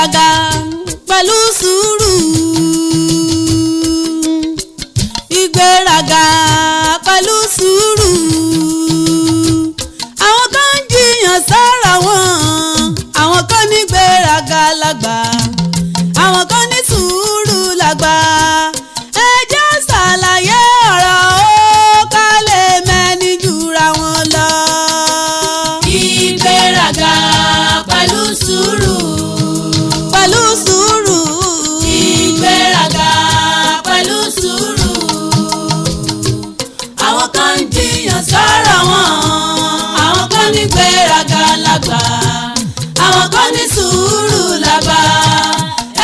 Igberaga pẹ̀lú sùúrù. Igberaga pẹ̀lú sùúrù. Àwọn kan ń jiyàn sára wọn, àwọn kan ní Igberaga lágbà, àwọn kan ní sùúrù lágbà. Ẹ jẹ́ ṣàlàyé ọ̀rọ̀ ó ká lè mẹ́ni jura wọn lọ. Igberaga pẹ̀lú sùúrù. Pẹ̀lú sùúrù. Igberaga pẹ̀lú sùúrù. Àwọn kan ń jiyàn sọ̀rọ̀ wọn, àwọn kan ní Igberaga lágbà, àwọn kan ní sùúrù lágbà.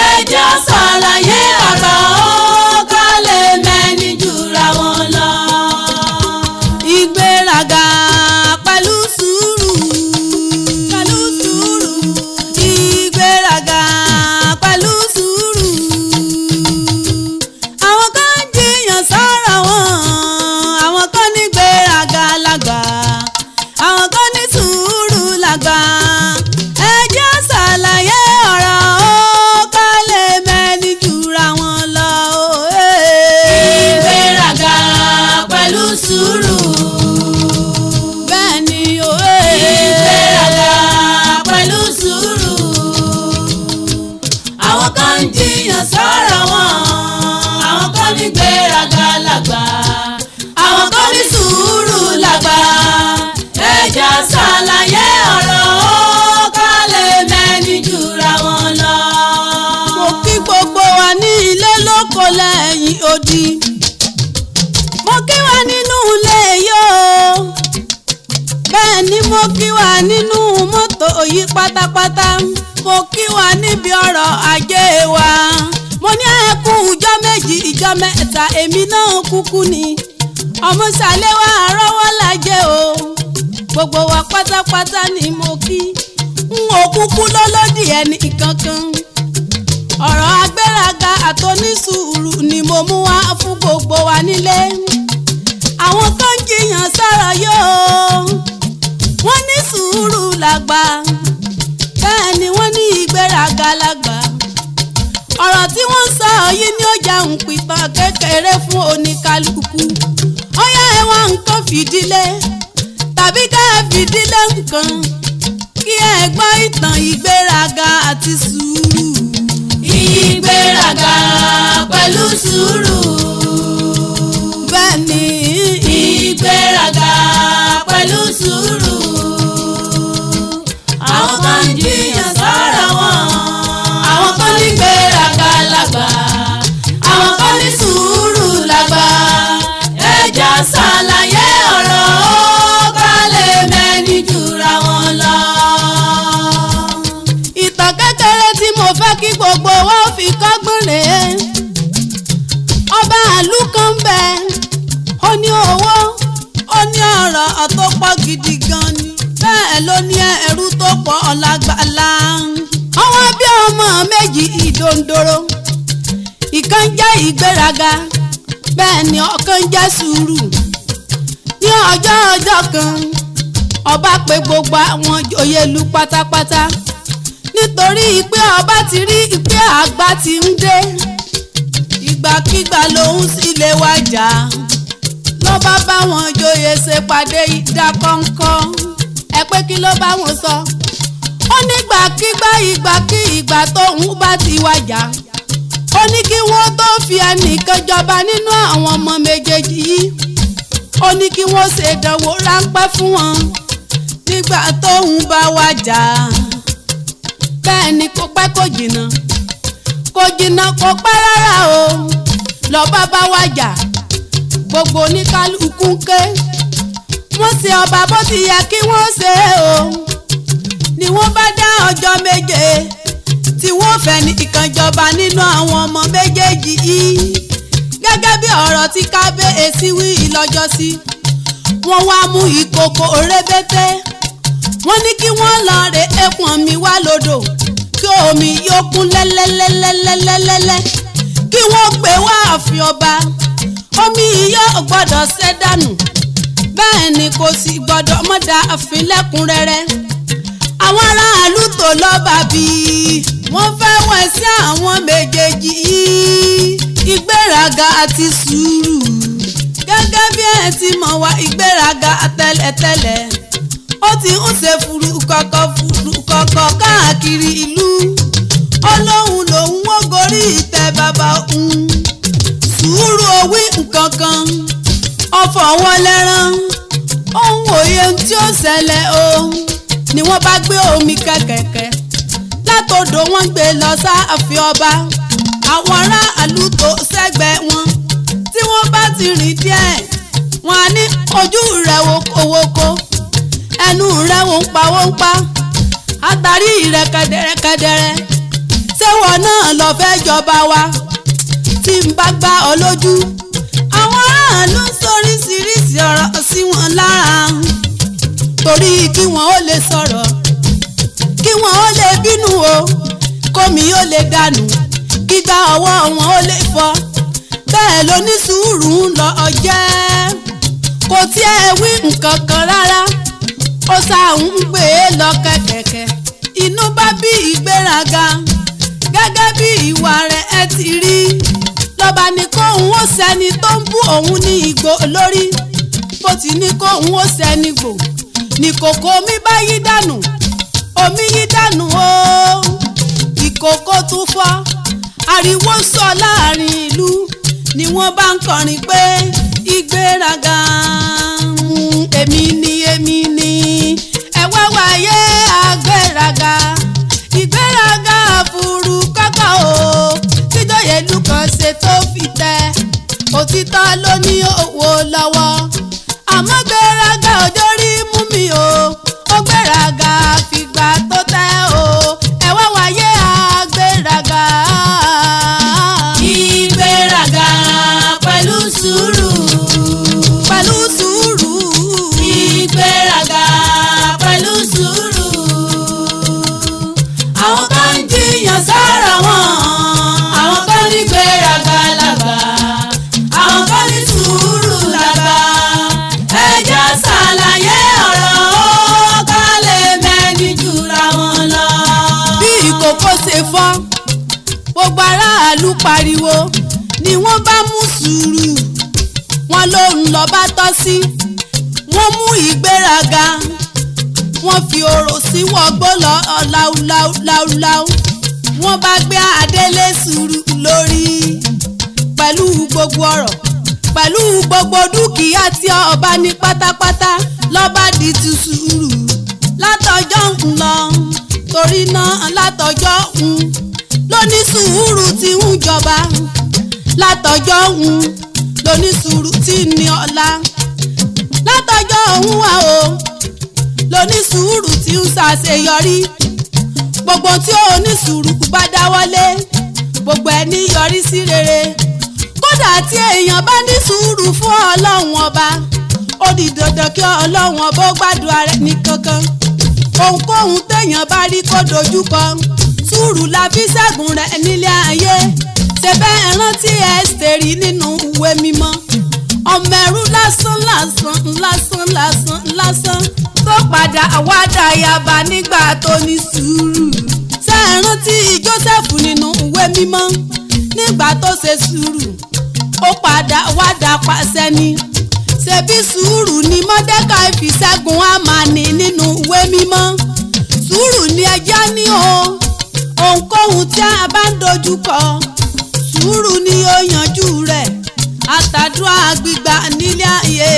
Ẹ jẹ́ ṣàlàyé ọ̀rọ̀ ó ká lè mẹ́ni jura wọn lọ. Igberaga pẹ̀lú sùúrù. Pẹ̀lú sùúrù. Igberaga pẹ̀lú sùúrù. Àwọn kan ń jiyàn sára wọn, àwọn kan ní Igberaga lágbà, àwọn kan ní sùúrù lágbà. Ẹ jẹ́ ṣàlàyé ọ̀rọ̀ ó ká lè mẹ́ni jura wọn lọ. Igberaga pẹ̀lú sùúrù. Bẹ́ẹ̀ ni o. Igberaga pẹ̀lú sùúrù. Àwọn kan ń jiyàn sọ̀rọ̀ wọn, àwọn kan ní Igberaga lágbà, àwọn kan ní sùúrù lágbà. Ẹ jẹ́ ṣàlàyé ọ̀rọ̀ ó ká lè mẹ́ni jura wọn lọ. Mo kí gbogbo wa ní ilé lóko lẹ́yìn odi. Mo kí wa nínú ilé yóò. Bẹ́ẹ̀ ni mo kí wa nínú mọ́tò yìí pátápátá. Mo kí wa níbi ọ̀rọ̀ ajé wa. Mo ní ẹ kú ìjọ́ méjì ìjọ́ mẹ́ta, èmi náà kúkú ni. Ọmọ ṣàlẹ́ wa Arowolaje o. Gbogbo wa pátápátá ni mo kí. N ò kúkú lólódì ẹni kankan. Ọ̀rọ̀ Igberaga àtònísùúrù ni mo mú wá fún gbogbo wa nílé. Àwọn kan jiyàn sára yóò, wọ́n ní sùúrù lágbà, bẹ́ẹ̀ ni wọ́n ní Igberaga lágbà. Ọ̀rọ̀ tí wọ́n sọ yìí ni ó jẹ́ òǹpìtàn kékeré fún oníkálukú. Ó yá ẹ wá nǹkan fìdílé tàbí ká ẹ fìdílé nǹkan kí ẹ gbọ́ ìtàn Igberaga àti sùúrù. Igberaga pẹ̀lú sùúrù. Bẹ́ẹ̀ ni Igberaga pẹ̀lú sùúrù. Àwọn kan ń jiyàn sọ̀rọ̀ wọn, àwọn kan ní Igberaga lágbà, àwọn kan ní sùúrù lágbà. Ẹ jẹ́ ṣàlàyé ọ̀rọ̀ ó ká lè mẹ́ni jura wọn lọ. ìtàn kékeré tí mo fẹ́ kí gbogbo wa fi kọ́gbọ́n rèé. Ọba àlú kan ń bẹ, ó ní owó, ó ní ọ̀rọ̀ tó pọ̀ gidi gan ni. Bẹ́ẹ̀ ló ní ẹrú tó pọ̀ ọ̀làgbàlà. Àwọn bí ọmọ méjì ìdòǹdòrò, ìkan jẹ́ Igberaga, bẹ́ẹ̀ ni ọ̀kan jẹ́ sùúrù. Ní ọjọ́ kan, ọba pè gbogbo àwọn joyè ìlú pátápátá. Nítorí pé ọba ti rí pé àgbà ti ń dé, ìgbàkígbà lòun sì lè wájà. Ló bá bá wọn joyè ṣèpàdé ìdákọ́ńkọ́. Ẹ pé kí ló bá wọn sọ? Ó ní ìgbàkígbà tóun bá ti wájà. Ó ní kí wọ́n tó fi ẹnìkan jọba nínú àwọn ọmọ méjèèjì yìí. Ó ní kí wọ́n ṣèdánwò ráńpẹ́ fún wọn nígbà tóun bá wájà. Bẹ́ẹ̀ ni kò pẹ́ kò jìnnà kò pẹ́ rárá o. Lọ́ba bá wájà, gbogbo oníkálukú ń ké. Wọ́n ṣe ọba bó ti yẹ kí wọ́n ṣe o. Ni wọ́n bá dá ọjọ́ méje tí wọ́n fẹ́ ní ìkànjọba nínú àwọn ọmọ méjèèjì yìí. Gẹ́gẹ́ bí ọ̀rọ̀ tí kábíyèsí wí lọ́jọ́sí. Wọ́n wá mú ìkòkò rébété. Wọ́n ní kí wọ́n lọ rè ẹ̀pọ̀n mi wá lódò kí omi yóò kún lẹ́lẹ́lẹ́lẹ́lẹ́lẹ́lẹ́. Kí wọ́n gbé wá ààfin ọba. Omi yóò gbọ́dọ̀ ṣẹ́ dànù. Bẹ́ẹ̀ ni kò sì gbọ́dọ̀ mọ́ da ààfin lẹ́kùnrẹ́rẹ́. Àwọn aráàlú tó lọ́ba bí wọ́n fẹ́ sí àwọn méjèèjì yìí ìgbéraga àti sùúrù. Gẹ́gẹ́ bí ẹ ti mọ̀ wá ìgbéraga tẹ́lẹ̀tẹ́lẹ̀ ó ti ń ṣe furu kọ̀kọ̀ káàkiri ìlú. Ọlọ́hun lòun ó gorí ìtẹ́ bàbá òun. Sùúrù òwí nǹkan kan ọ̀fọ̀ wọn lẹ́rán. Ohun òye tí ó ṣẹlẹ̀ o ni wọ́n bá gbé omi kẹ̀kẹ̀kẹ̀ látòdò wọ́n gbé lọ sáàfin ọba. Àwọn aráàlú tó sẹ́gbẹ̀ẹ́ wọn tí wọ́n bá ti rìn díẹ̀ wọ́n á ní ojú rẹ̀ wokowoko, ẹnu rẹ̀ wò ń pa àtàrí rẹ̀ kẹ̀dẹ̀rẹ̀kẹ̀dẹ̀rẹ̀. Ṣé wọn náà lọ fẹ́ jọba wa tí ń bá gbá ọ lójú? Àwọn aráàlú sóríṣiríṣi ọ̀rọ̀ sí wọn lára torí kí wọn ó lè sọ̀rọ̀, kí wọn ó lè bínú o, kómi ó lè dànù, gbígbá ọwọ́ wọn ó lè fọ́. Bẹ́ẹ̀ ló ní sùúrù ń lọ ọjẹ́, kò tiẹ̀ wí nǹkan kan rárá, ó sáà ń gbé e lọ kẹ̀kẹ̀kẹ̀. Inú bá bí ìgbéraga gẹ́gẹ́ bí ìwà rẹ̀ ẹ ti rí. Lọ́ba ní kóhun ó sẹ́ni tó ń bú òun ní ìgbò lórí. Bó ti ní kóhun ó sẹ́ni gbò ní kòkó omi bá yí dànù, omi yí dànù o, ìkòkò tún fọ́. Ariwo sọ láàrin ìlú ni wọ́n bá ń kọrin pé ìgbéraga èmi ni ẹ wá wáyé àgbéraga. Ìgbéraga furu kọ́kọ́ o tíjọ́yè ìlú kan ṣe tó fi tẹ́. Òtítọ́ ló ní owó lọ́wọ́ àmọ́ gbéraga òjò rí mú mi o, ó gbéraga fìgbà tó tẹ́ o, ẹ wá wáyé àgbéraga. Ìgbéraga pẹ̀lú sùúrù. Pẹ̀lú sùúrù. Ìgbéraga pẹ̀lú sùúrù. Àwọn kan ń jiyàn sára wọn, àwọn kan ní gbéraga lágbà, àwọn kan ní sùúrù lágbà. Ẹ jẹ́ ṣàlàyé ọ̀rọ̀ ó ká lè mẹ́ni jura wọn lọ. Bí ìkòkò ṣe fọ́ gbogbo aráàlú pariwo ni wọ́n bá mú sùúrù, wọ́n lóun lọ bá tọ́ sí. Wọ́n mú ìgbéraga wọ́n fi orò sí wọgbó lọ láúláú. Wọ́n bá gbé adélé sùúrù lórí pẹ̀lú gbogbo ọ̀rọ̀, pẹ̀lú gbogbo dúkìá tí ọba ní pátápátá lọ́ba di ti sùúrù. Látọjọ́ ń lọ torí náà látọjọ́ lóní sùúrù tí ń jọba. Látọjọ́ lóní sùúrù tí ní ọlá. Látọjọ́ wà o lóní sùúrù tí ń ṣàṣeyọrí. Gbogbo tí ó ní sùúrù bá dáwọ́lé gbogbo ẹni yọrí sí rere. Kódà tí èèyàn bá ní sùúrù fún Ọlọ́run ọba ó di dandan kí Ọlọ́run ọba ó gbàdúrà rẹ̀ ní kankan. Ohunkóhun téèyàn bá rí kó dojúkọ sùúrù la fi ṣẹ́gun rẹ̀ nílé ayé. Ṣé bẹ́ẹ̀ rántí Ẹ́sítérì nínú ìwé mímọ́? Ọmọ ẹrú lásán tó padà wá dayaba nígbà tó ní sùúrù. Ṣé ẹ rántí Jósẹ́fù nínú ìwé mímọ́? Nígbà tó ṣe sùúrù ó padà wá dá pàṣẹ ni. Ṣebí sùúrù ni Mọ́dékáì fi ṣẹ́gun Hámánì nínú ìwé mímọ́. Sùúrù ni ẹjẹ́ ní o, ohunkóhun tí a bá ń dojúkọ sùúrù ni ó yanjú rẹ̀. Àtàdúrà gbígbà nílé ayé.